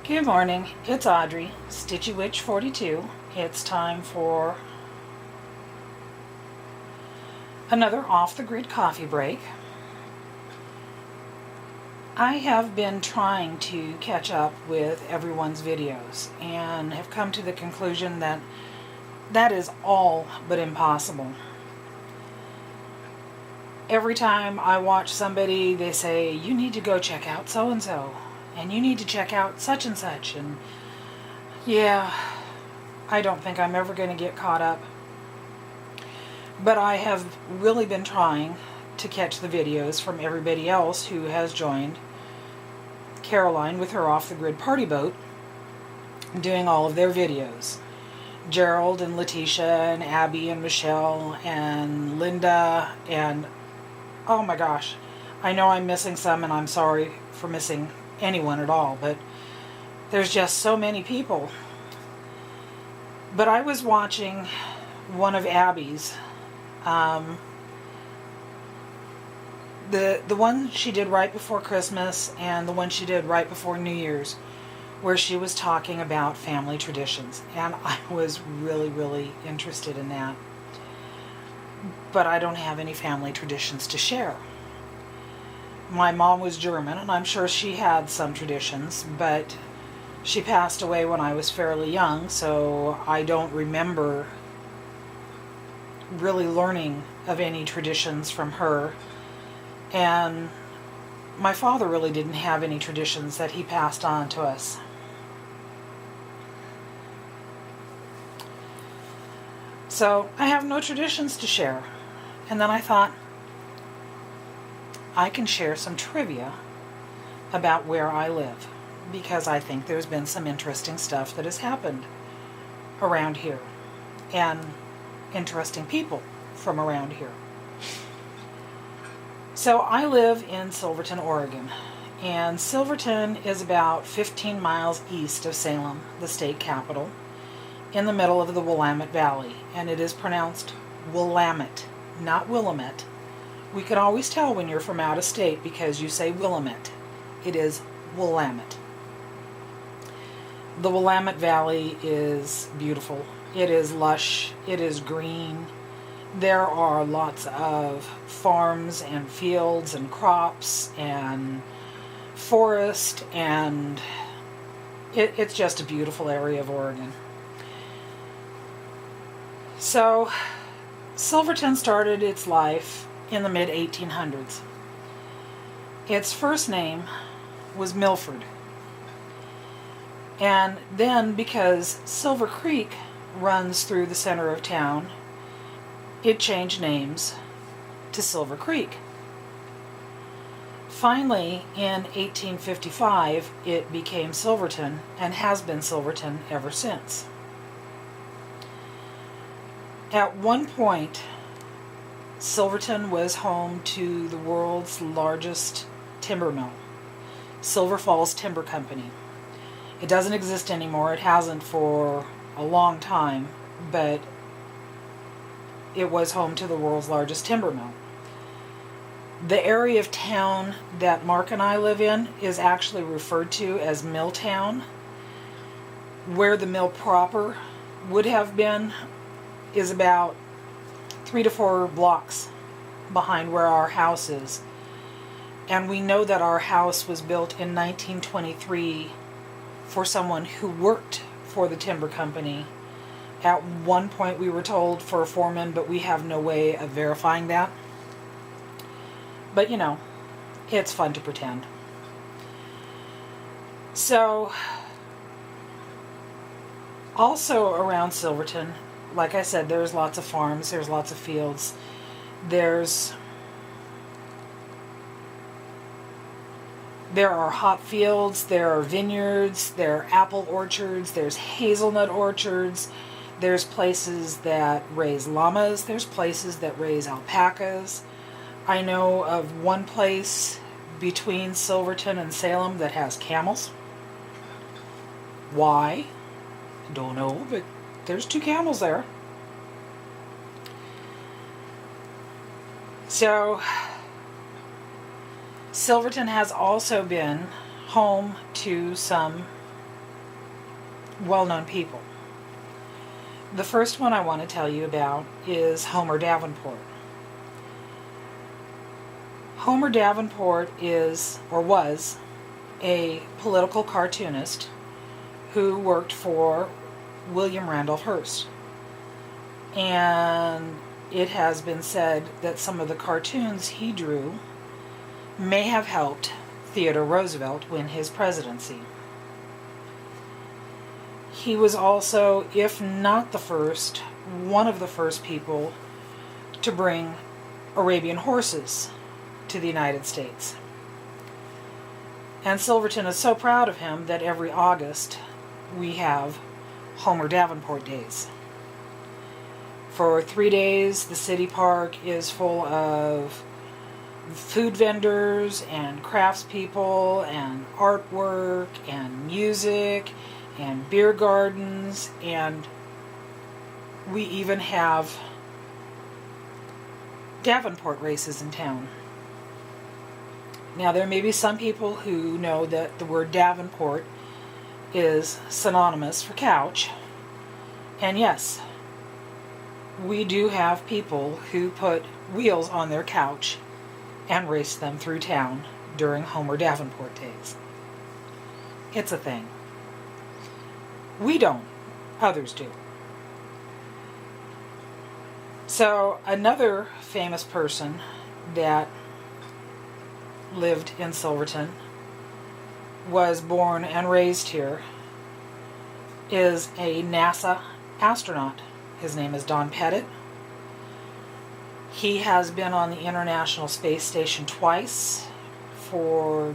Good morning, it's Audrey, Stitchy Witch 42. It's time for another off-the-grid coffee break. I have been trying to catch up with everyone's videos and have come to the conclusion that that is all but impossible. Every time I watch somebody, they say, you need to go check out so-and-so. And you need to check out such and such. And yeah, I don't think I'm ever going to get caught up. But I have really been trying to catch the videos from everybody else who has joined Caroline with her off-the-grid party boat, doing all of their videos. Gerald and Letitia and Abby and Michelle and Linda and oh my gosh, I know I'm missing some and I'm sorry for missing anyone at all, but there's just so many people. But I was watching one of Abby's, the one she did right before Christmas and the one she did right before New Year's, where she was talking about family traditions, and I was really interested in that. But I don't have any family traditions to share. My mom was German, and I'm sure she had some traditions, but she passed away when I was fairly young, so I don't remember really learning of any traditions from her. And my father really didn't have any traditions that he passed on to us. So I have no traditions to share. And then I thought, I can share some trivia about where I live, because I think there's been some interesting stuff that has happened around here, and interesting people from around here. So I live in Silverton, Oregon, and Silverton is about 15 miles east of Salem, the state capital, in the middle of the Willamette Valley, and it is pronounced Willamette, not Willamette. We can always tell when you're from out of state because you say Willamette. It is Willamette. The Willamette Valley is beautiful. It is lush. It is green. There are lots of farms and fields and crops and forest, and it's just a beautiful area of Oregon. So Silverton started its life in the mid-1800s. Its first name was Millford. And then, because Silver Creek runs through the center of town, it changed names to Silver Creek. Finally, in 1855, it became Silverton and has been Silverton ever since. At one point, Silverton was home to the world's largest timber mill, Silver Falls Timber Company. It doesn't exist anymore. It hasn't for a long time, but it was home to the world's largest timber mill. The area of town that Mark and I live in is actually referred to as Milltown. Where the mill proper would have been is about 3 to 4 blocks behind where our house is. And we know that our house was built in 1923 for someone who worked for the timber company. At one point we were told for a foreman, but we have no way of verifying that. But you know, it's fun to pretend. So, also around Silverton, like I said, there's lots of farms, there's lots of fields, there are hop fields, there are vineyards, there are apple orchards, there's hazelnut orchards, there's places that raise llamas, there's places that raise alpacas. I know of one place between Silverton and Salem that has camels. Why? I don't know, but there's 2 camels there. So, Silverton has also been home to some well-known people. The first one I want to tell you about is Homer Davenport. Homer Davenport is, or was, a political cartoonist who worked for William Randolph Hearst. And it has been said that some of the cartoons he drew may have helped Theodore Roosevelt win his presidency. He was also, if not the first, one of the first people to bring Arabian horses to the United States. And Silverton is so proud of him that every August we have Homer Davenport Days. For 3 days, the city park is full of food vendors and craftspeople and artwork and music and beer gardens, and we even have Davenport races in town. Now, there may be some people who know that the word Davenport is synonymous for couch, and yes, we do have people who put wheels on their couch and race them through town during Homer Davenport Days. It's a thing. We don't. Others do. So, another famous person that lived in Silverton, was born and raised here, is a NASA astronaut. His name is Don Pettit. He has been on the International Space Station twice for a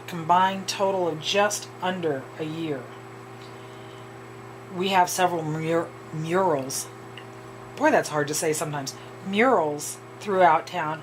combined total of just under a year. We have several murals. Boy, that's hard to say sometimes. Murals throughout town.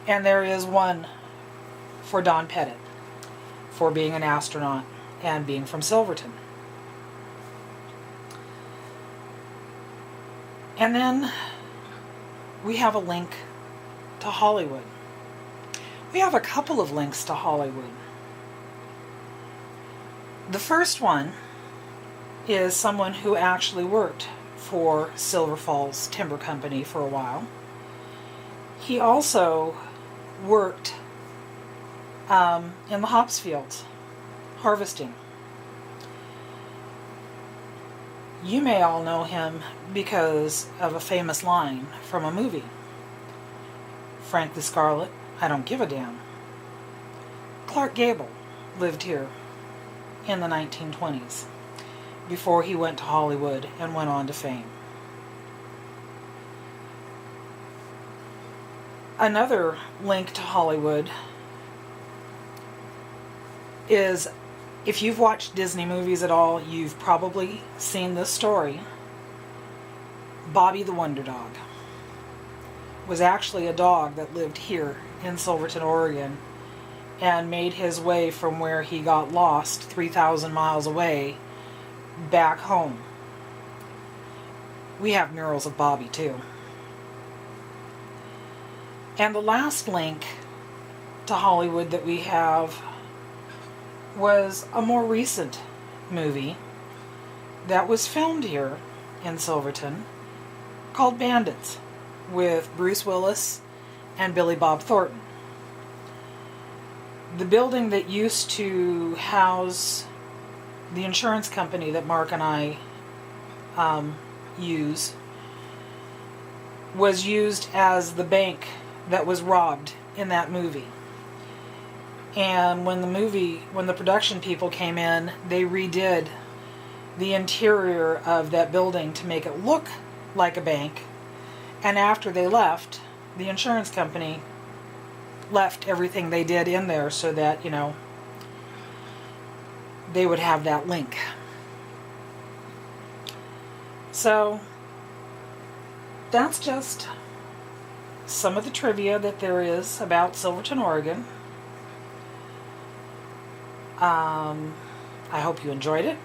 And there is one for Don Pettit for being an astronaut and being from Silverton. And then we have a link to Hollywood. We have a couple of links to Hollywood. The first one is someone who actually worked for Silver Falls Timber Company for a while. He also worked in the hops fields, harvesting. You may all know him because of a famous line from a movie. Frankly Scarlet, I don't give a damn. Clark Gable lived here in the 1920s before he went to Hollywood and went on to fame. Another link to Hollywood is, if you've watched Disney movies at all, you've probably seen this story. Bobbie the Wonder Dog was actually a dog that lived here in Silverton, Oregon, and made his way from where he got lost 3,000 miles away back home. We have murals of Bobbie too. And the last link to Hollywood that we have was a more recent movie that was filmed here in Silverton called Bandits with Bruce Willis and Billy Bob Thornton. The building that used to house the insurance company that Mark and I use was used as the bank that was robbed in that movie. And when the production people came in, they redid the interior of that building to make it look like a bank. And after they left, the insurance company left everything they did in there so that, they would have that link. So, that's just some of the trivia that there is about Silverton, Oregon. I hope you enjoyed it.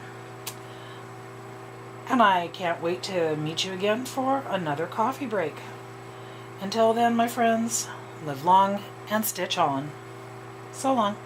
And I can't wait to meet you again for another coffee break. Until then, my friends, live long and stitch on. So long.